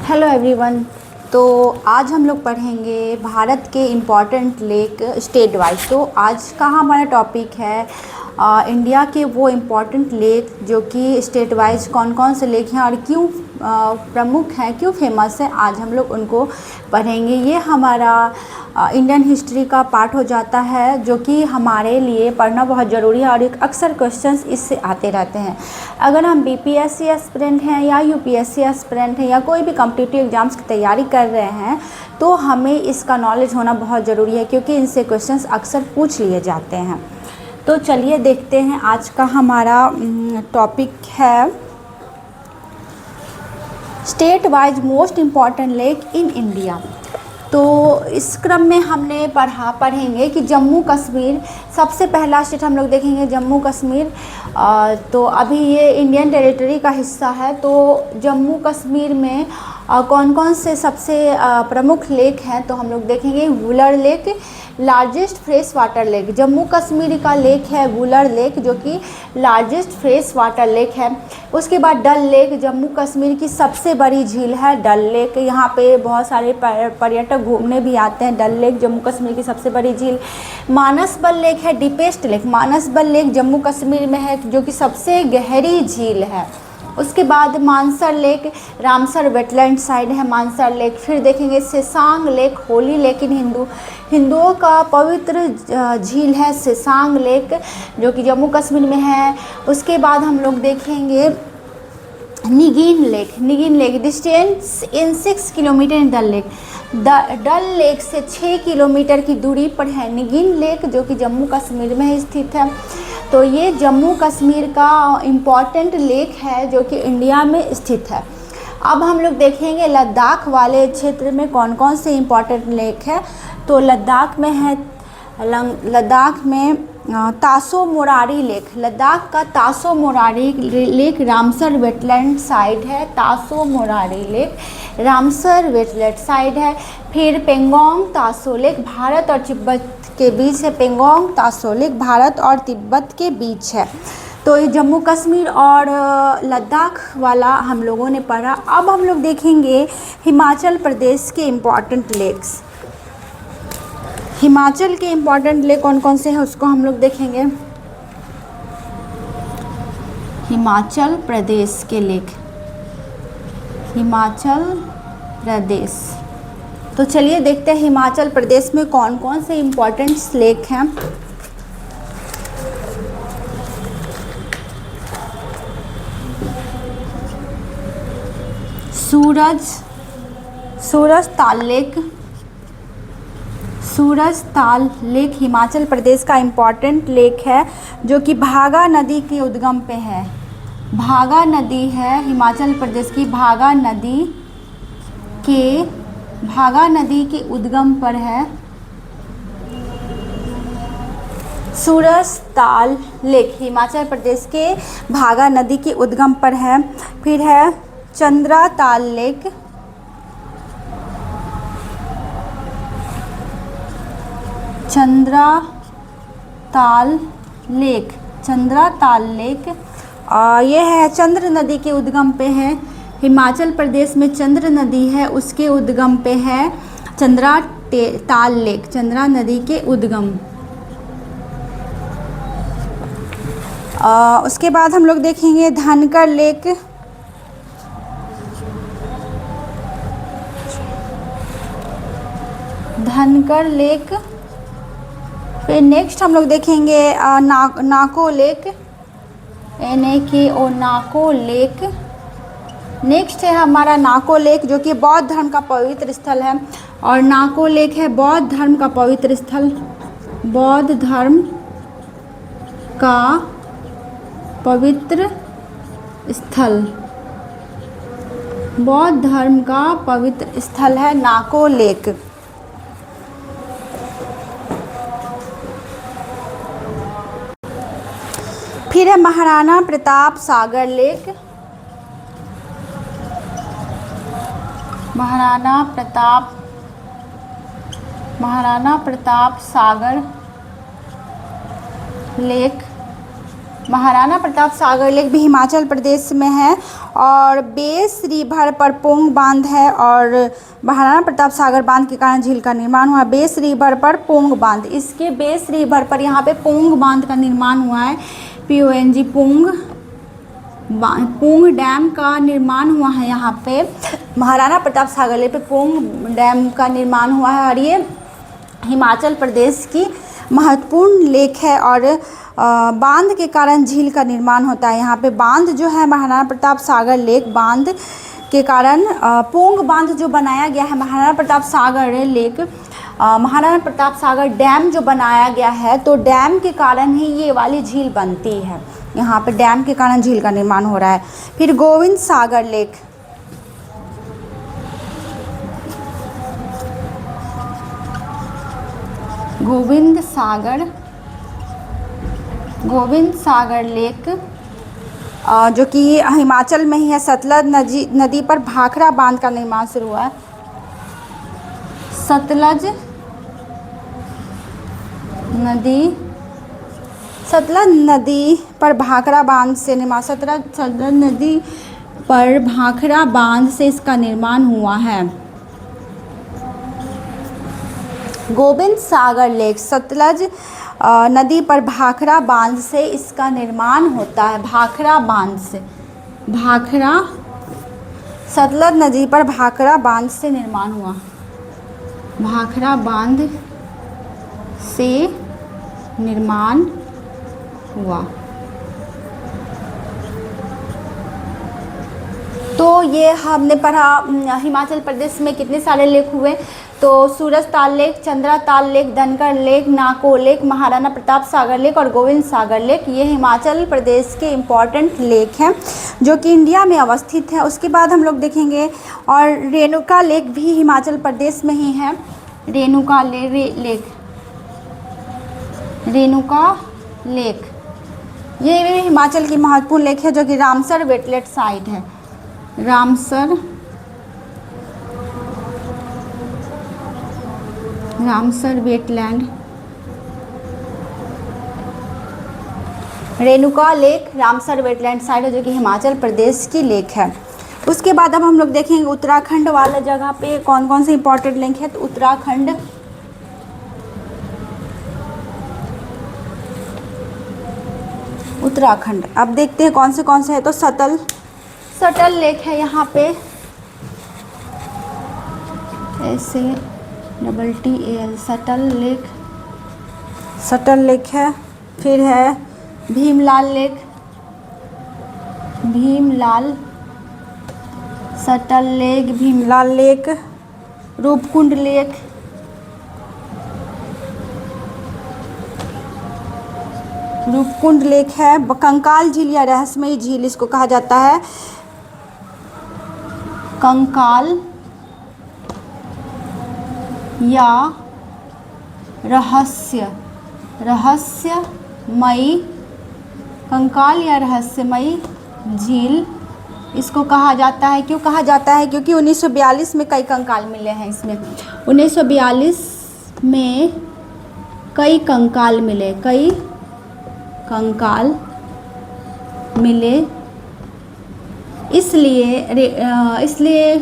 Hello everyone. तो आज हम लोग पढ़ेंगे भारत के इम्पॉर्टेंट लेक स्टेट वाइज। तो आज का हमारा टॉपिक है इंडिया के वो इम्पॉर्टेंट लेक जो कि स्टेट वाइज कौन कौन से लेक हैं और क्यों प्रमुख हैं, क्यों फेमस है। आज हम लोग उनको पढ़ेंगे। ये हमारा इंडियन हिस्ट्री का पार्ट हो जाता है जो कि हमारे लिए पढ़ना बहुत ज़रूरी है और एक अक्सर क्वेश्चंस इससे आते रहते हैं। अगर हम बीपीएससी एस्पिरेंट हैं या यूपीएससी एस्पिरेंट हैं या कोई भी कॉम्पिटिटिव एग्जाम्स की तैयारी कर रहे हैं तो हमें इसका नॉलेज होना बहुत ज़रूरी है क्योंकि इनसे क्वेश्चंस अक्सर पूछ लिए जाते हैं। तो चलिए देखते हैं आज का हमारा टॉपिक है state wise most important lake in India. तो इस क्रम में हमने पढ़ेंगे कि जम्मू कश्मीर सबसे पहला स्टेट हम लोग देखेंगे, जम्मू कश्मीर। तो अभी ये इंडियन टेरिटरी का हिस्सा है। तो जम्मू कश्मीर में कौन कौन से सबसे प्रमुख लेक हैं तो हम लोग देखेंगे। Wular lake largest fresh water lake, Jammu Kashmir का लेक है वुलर लेक जो कि लार्जेस्ट फ्रेश वाटर लेक है। उसके बाद डल लेक, जम्मू कश्मीर की सबसे बड़ी झील है डल लेक। यहाँ पे बहुत सारे पर्यटक घूमने भी आते हैं। डल लेक जम्मू कश्मीर की सबसे बड़ी झील। मानसबल लेक है deepest lake, Manasbal lake Jammu Kashmir में है जो कि सबसे गहरी झील है। उसके बाद Mansar lake Ramsar wetland side है मानसर लेक। फिर देखेंगे सेसांग लेक, होली लेक इन हिंदुओं का पवित्र झील है सेसांग लेक जो कि जम्मू कश्मीर में है। उसके बाद हम लोग देखेंगे Nigeen lake distance in 6 kilometre in Dal lake. Dal lake से 6 किलोमीटर की दूरी पर है निगिन लेक जो कि जम्मू कश्मीर में स्थित है। तो ये जम्मू कश्मीर का इम्पॉर्टेंट लेक है जो कि इंडिया में स्थित है। अब हम लोग देखेंगे लद्दाख वाले क्षेत्र में कौन कौन से इम्पॉर्टेंट लेक है। तो लद्दाख में तासो मोरारी लेक, लद्दाख का Tso Moriri lake Ramsar wetland side है। Tso Moriri lake Ramsar wetland side है। फिर पेंगोंग तासो लेक भारत और तिब्बत के बीच है। पेंगोंग तासो लेक भारत और तिब्बत के बीच है। तो ये जम्मू कश्मीर और लद्दाख वाला हम लोगों ने पढ़ा। अब हम लोग देखेंगे हिमाचल प्रदेश के इम्पॉर्टेंट लेक्स। हिमाचल के इम्पॉर्टेंट लेक कौन कौन से हैं उसको हम लोग देखेंगे। हिमाचल प्रदेश के लेक, हिमाचल प्रदेश। तो चलिए देखते हैं हिमाचल प्रदेश में कौन कौन से इम्पॉर्टेंट लेक हैं। सूरज ताल लेक हिमाचल प्रदेश का इम्पॉर्टेंट लेक है जो कि भागा नदी के उद्गम पे है। भागा नदी है हिमाचल प्रदेश की, भागा नदी के उद्गम पर है सूरज ताल लेक, हिमाचल प्रदेश के भागा नदी के उद्गम पर है। फिर है चंद्रा ताल लेक, चंद्रा ताल लेक ये है चंद्र नदी के उद्गम पे है। हिमाचल प्रदेश में चंद्र नदी है उसके उद्गम पे है चंद्रा ताल लेक, चंद्रा नदी के उद्गम। उसके बाद हम लोग देखेंगे धनकर लेक, फिर नेक्स्ट हम लोग देखेंगे नाको लेक, नाको लेक। नेक्स्ट है हमारा नाको लेक जो कि बौद्ध धर्म का पवित्र स्थल है और नाको लेक है बौद्ध धर्म का पवित्र स्थल, बौद्ध धर्म का पवित्र स्थल, बौद्ध धर्म का पवित्र स्थल है नाको लेक। फिर है Maharana Pratap Sagar lake, Maharana Pratap Sagar lake. Maharana Pratap Sagar lake भी हिमाचल प्रदेश में है और बेस रिवर पर पोंग बांध है और महाराणा प्रताप सागर बांध के कारण झील का निर्माण हुआ। बेस रिवर पर पोंग बांध, इसके बेस रिवर पर यहाँ पे पोंग बांध का निर्माण हुआ है। PONG पोंग डैम का निर्माण हुआ है। यहाँ पे महाराणा प्रताप सागर लेक पे पोंग डैम का निर्माण हुआ है और ये हिमाचल प्रदेश की महत्वपूर्ण लेक है और बांध के कारण झील का निर्माण होता है। यहाँ पे बांध जो है महाराणा प्रताप सागर लेक बांध के कारण पोंग बांध जो बनाया गया है महाराणा प्रताप सागर लेक, महाराणा प्रताप सागर डैम जो बनाया गया है तो डैम के कारण ही ये वाली झील बनती है। यहाँ पे डैम के कारण झील का निर्माण हो रहा है। फिर गोविंद सागर लेक, गोविंद सागर लेक जो कि हिमाचल में ही है। सतलज नदी पर भाखड़ा बांध का निर्माण शुरू हुआ है। सतलज नदी पर भाखड़ा बांध से निर्माण, सतलज नदी पर भाखड़ा बांध से इसका निर्माण हुआ है। गोविंद सागर लेक सतलज नदी पर भाखड़ा बांध से इसका निर्माण होता है। भाखड़ा बांध से, सतलज नदी पर भाखड़ा बांध से निर्माण हुआ। भाखड़ा बांध से निर्माण हुआ। तो ये हमने पढ़ा हिमाचल प्रदेश में कितने सारे लेक हुए। तो सूरज ताल लेक, चंद्रा ताल लेक, धनकर लेक, नाको लेक, महाराणा प्रताप सागर लेक और गोविंद सागर लेक, ये हिमाचल प्रदेश के इम्पॉर्टेंट लेक हैं जो कि इंडिया में अवस्थित है। उसके बाद हम लोग देखेंगे और रेणुका लेक भी हिमाचल प्रदेश में ही है। रेणुका लेक ये भी हिमाचल की महत्वपूर्ण लेक है जो कि रामसर वेटलैंड साइट है। Ramsar wetland, Renuka lake Ramsar wetland site है जो कि हिमाचल प्रदेश की लेक है। उसके बाद अब हम लोग देखेंगे उत्तराखंड वाला जगह पे कौन कौन से इंपॉर्टेंट लेक है। तो उत्तराखंड अब देखते हैं कौन से है। तो सटल लेक है यहाँ पे, ऐसे TTAL सटल लेक है। फिर है Bhimlal subtle lake, Bhimlal lake, Roopkund lake है। कंकाल झील या रहस्यमयी झील इसको कहा जाता है। कंकाल या रहस्यमयी झील इसको कहा जाता है। क्यों कहा जाता है? क्योंकि 1942 में कई कंकाल मिले हैं इसमें। 1942 में कई कंकाल मिले, इसलिए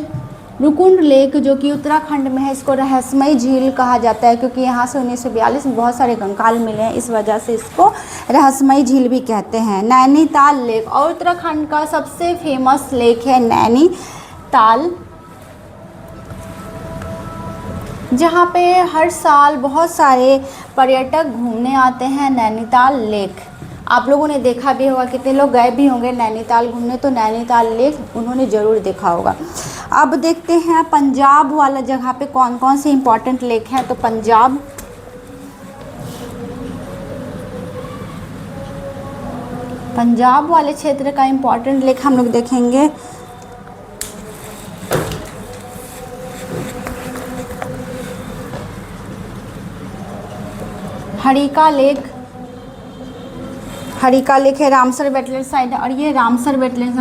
रूपकुंड लेक जो कि उत्तराखंड में है इसको रहस्यमयी झील कहा जाता है, क्योंकि यहाँ से 1942 में बहुत सारे कंकाल मिले हैं, इस वजह से इसको रहस्यमयी झील भी कहते हैं। नैनीताल लेक और उत्तराखंड का सबसे फेमस लेक है नैनीताल, जहाँ पे हर साल बहुत सारे पर्यटक घूमने आते हैं। नैनीताल लेक आप लोगों ने देखा भी होगा, कितने लोग गए भी होंगे नैनीताल घूमने, तो नैनीताल लेक उन्होंने ज़रूर देखा होगा। अब देखते हैं पंजाब वाला जगह पे कौन कौन से इम्पॉर्टेंट लेक हैं। तो पंजाब वाले क्षेत्र का इम्पॉर्टेंट लेक हम लोग देखेंगे। हरिका लेक है, रामसर वेटलैंड साइट है, और ये रामसर वेटलैंड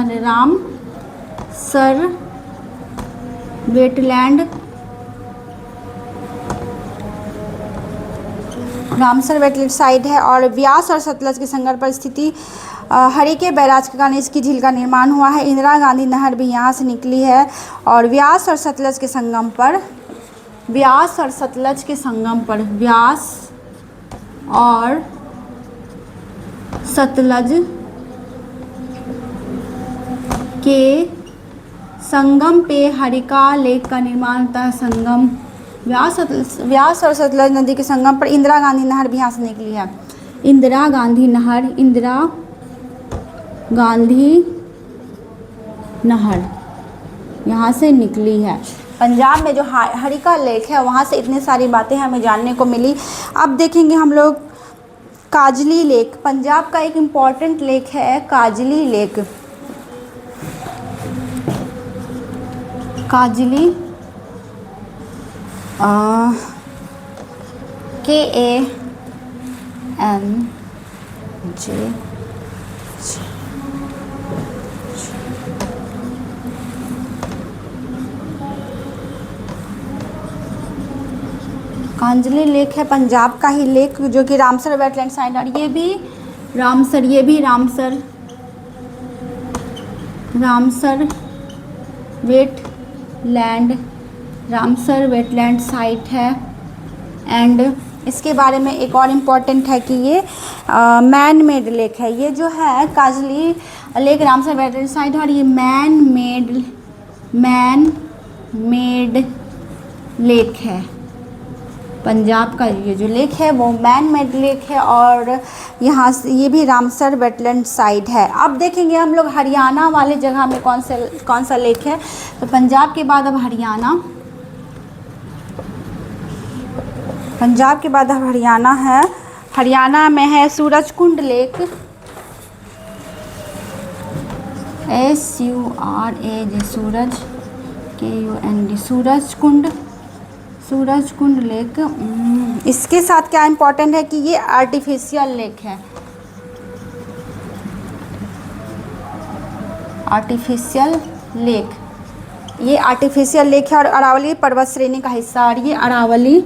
साइट है और व्यास और सतलज के संगम पर स्थिति हरिके बैराज के कारण इसकी झील का निर्माण हुआ है। इंदिरा गांधी नहर भी यहाँ से निकली है। और व्यास और सतलज के संगम पर, व्यास और सतलज के संगम पर, व्यास और सतलज के संगम पे हरिका लेक का निर्माण होता है। संगम, व्यास और सतलज नदी के संगम पर इंदिरा गांधी नहर भी यहाँ से निकली है। इंदिरा गांधी नहर, इंदिरा गांधी नहर यहाँ से निकली है। पंजाब में जो हरिका लेक है वहाँ से इतनी सारी बातें हमें जानने को मिली। अब देखेंगे हम लोग काजली लेक। पंजाब का एक इम्पॉर्टेंट लेक है काजली लेक। काजली KANJ, कांजली लेक है पंजाब का ही लेक जो कि रामसर वेटलैंड साइट। और ये भी रामसर वेटलैंड साइट है। एंड इसके बारे में एक और इम्पॉर्टेंट है कि ये मैन मेड लेक है। ये जो है काजली लेक रामसर वेटलैंड साइट है और ये मैन मेड लेक है। पंजाब का ये जो लेक है वो मैन मेड लेक है और यहाँ से ये भी रामसर वेटलैंड साइट है। अब देखेंगे हम लोग हरियाणा वाले जगह में कौन सा लेक है। तो पंजाब के बाद अब हरियाणा, पंजाब के बाद अब हरियाणा है। हरियाणा में है सूरजकुंड लेक, SURAJ, सूरज KUND, सूरजकुंड लेक। इसके साथ क्या इम्पोर्टेंट है कि ये आर्टिफिशियल लेक है। आर्टिफिशियल लेक है और अरावली पर्वत श्रेणी का हिस्सा। और ये अरावली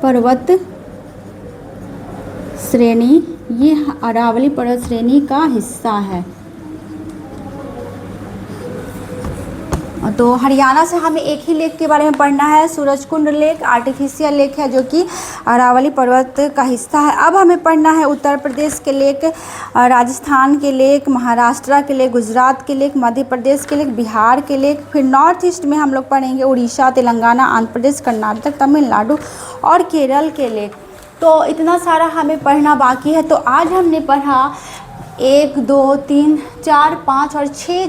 पर्वत श्रेणी, ये अरावली पर्वत श्रेणी का हिस्सा है। तो हरियाणा से हमें एक ही लेक के बारे में पढ़ना है, सूरजकुंड लेक आर्टिफिशियल लेक है जो कि अरावली पर्वत का हिस्सा है। अब हमें पढ़ना है उत्तर प्रदेश के लेक, राजस्थान के लेक, महाराष्ट्र के लेक, गुजरात के लेक, मध्य प्रदेश के लेक, बिहार के लेक। फिर नॉर्थ ईस्ट में हम लोग पढ़ेंगे उड़ीसा, तेलंगाना, आंध्र प्रदेश, कर्नाटक, तमिलनाडु और केरल के लेक। तो इतना सारा हमें पढ़ना बाकी है। तो आज हमने पढ़ा 1, 2, 3, 4, 5 और 6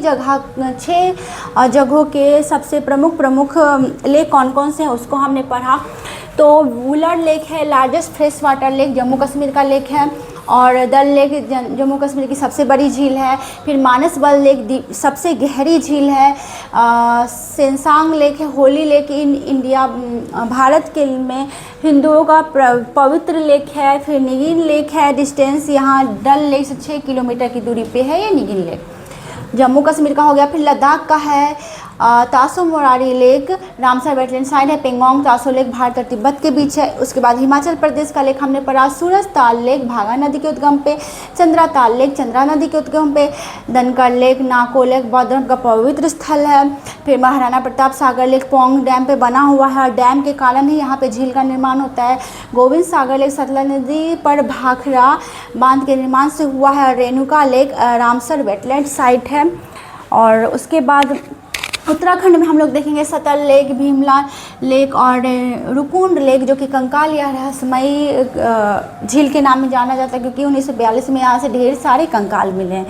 जगहों के सबसे प्रमुख लेक कौन कौन से हैं उसको हमने पढ़ा। तो वुलर लेक है largest fresh water lake, Jammu Kashmir का लेक है। और दल लेक जम्मू कश्मीर की सबसे बड़ी झील है। फिर मानसबल लेक सबसे गहरी झील है। सेंसांग लेक है Holi lake in India, Bharat के में हिंदुओं का पवित्र लेक है। फिर निगिन लेक है, डिस्टेंस यहाँ डल लेक से 6 किलोमीटर की दूरी पे है ये निगिन लेक, जम्मू कश्मीर का हो गया। फिर लद्दाख का है Tso Moriri lake, Ramsar wetland site है। पेंगोंग तासो लेक भारत और तिब्बत के बीच है। उसके बाद हिमाचल प्रदेश का लेक हमने पढ़ा सूरज ताल लेक, भागा नदी के उद्गम पे। चंद्रा ताल लेक, चंद्रा नदी के उद्गम पे। धनकर लेक, नाको लेक बौद्ध धर्म का पवित्र स्थल है। फिर महाराणा प्रताप सागर लेक पोंग डैम पे बना हुआ है और डैम के कारण ही यहाँ पे झील का निर्माण होता है। गोविंद सागर लेक सतलज नदी पर भाखड़ा बांध के निर्माण से हुआ है। और Renuka lake Ramsar wetland site है। और उसके बाद उत्तराखंड में हम लोग देखेंगे सतल लेक, भीमला लेक और रुकुंड लेक जो कि कंकाल या रहस्यमयी झील के नाम में जाना जाता है क्योंकि 1942 में यहाँ से ढेर सारे कंकाल मिले हैं।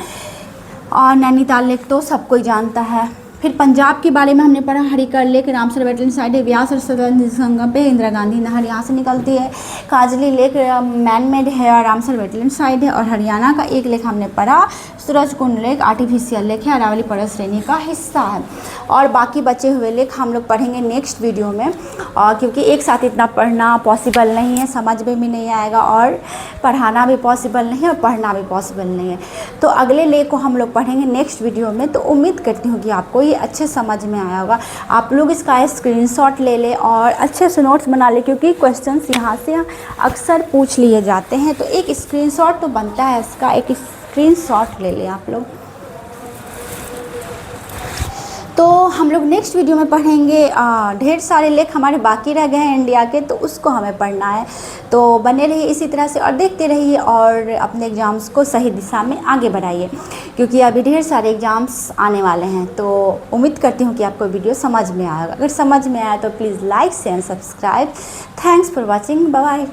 और नैनीताल लेक तो सब कोई जानता है। फिर पंजाब के बारे में हमने पढ़ा हरिकर लेक रामसर वेटलैंड साइट है। व्यास और सतलज संगम पे इंदिरा गांधी नहर यहाँ से निकलती है। काजली लेक मैन मेड है और रामसर वेटलैंड साइट है। और हरियाणा का एक लेक हमने पढ़ा सूरजकुंड लेक आर्टिफिशियल लेक है, अरावली पर्वत श्रेणी का हिस्सा है। और बाकी बचे हुए लेक हम लोग पढ़ेंगे नेक्स्ट वीडियो में क्योंकि एक साथ इतना पढ़ना पॉसिबल नहीं है, समझ में भी नहीं आएगा और पढ़ाना भी पॉसिबल नहीं है और पढ़ना भी पॉसिबल नहीं है। तो अगले लेक को हम लोग पढ़ेंगे नेक्स्ट वीडियो में। तो उम्मीद करती हूँ कि आपको ये अच्छे समझ में आया होगा। आप लोग इसका स्क्रीनशॉट ले लें और अच्छे से नोट्स बना लें, क्योंकि क्वेश्चंस यहाँ से अक्सर पूछ लिए जाते हैं। तो एक स्क्रीनशॉट तो बनता है इसका, एक स्क्रीनशॉट ले लें आप लोग। तो हम लोग नेक्स्ट वीडियो में पढ़ेंगे, ढेर सारे लेख हमारे बाकी रह गए हैं इंडिया के, तो उसको हमें पढ़ना है। तो बने रहिए इसी तरह से और देखते रहिए और अपने एग्ज़ाम्स को सही दिशा में आगे बढ़ाइए, क्योंकि अभी ढेर सारे एग्ज़ाम्स आने वाले हैं। तो उम्मीद करती हूँ कि आपको वीडियो समझ में आएगा। अगर समझ में आया तो please like share subscribe. Thanks for watching, bye bye.